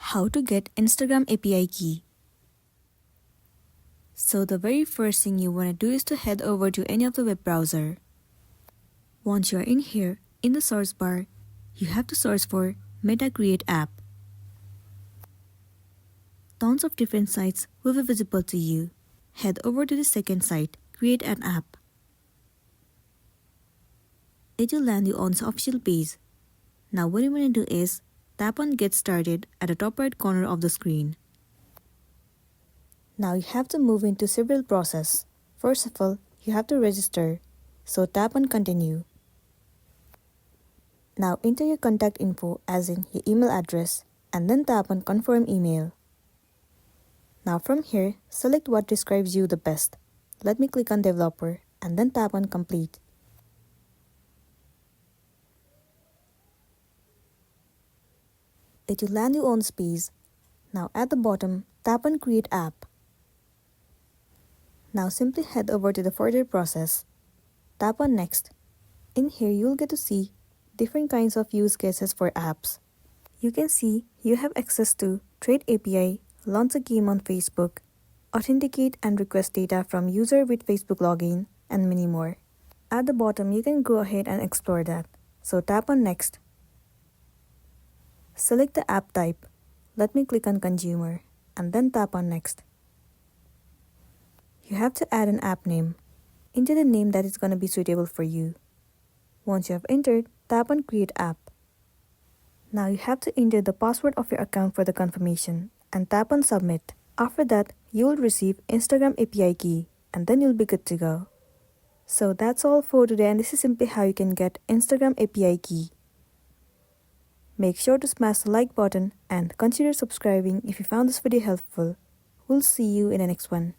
How to get Instagram API key. So the very first thing you want to do is to head over to any of the web browser. Once you are in here, in the source bar, you have to search for Meta Create App. Tons of different sites will be visible to you. Head over to the second site, Create an App. It will land you on the official page. Now what you want to do is tap on Get Started at the top right corner of the screen. Now you have to move into several processes. First of all, you have to register, so tap on Continue. Now enter your contact info as in your email address and then tap on Confirm Email. Now from here, select what describes you the best. Let me click on Developer and then tap on Complete. It will land you on this page. Now at the bottom, tap on Create App. Now simply head over to the further process. Tap on Next. In here, you'll get to see different kinds of use cases for apps. You can see you have access to Trade API, launch a game on Facebook, authenticate and request data from user with Facebook login, and many more. At the bottom, you can go ahead and explore that. So tap on Next. Select the app type. Let me click on Consumer and then tap on Next. You have to add an app name. Enter the name that is going to be suitable for you. Once you have entered, tap on Create App. Now you have to enter the password of your account for the confirmation and tap on Submit. After that, you will receive Instagram API key and then you'll be good to go. So that's all for today, and this is simply how you can get Instagram API key. Make sure to smash the like button and consider subscribing if you found this video helpful. We'll see you in the next one.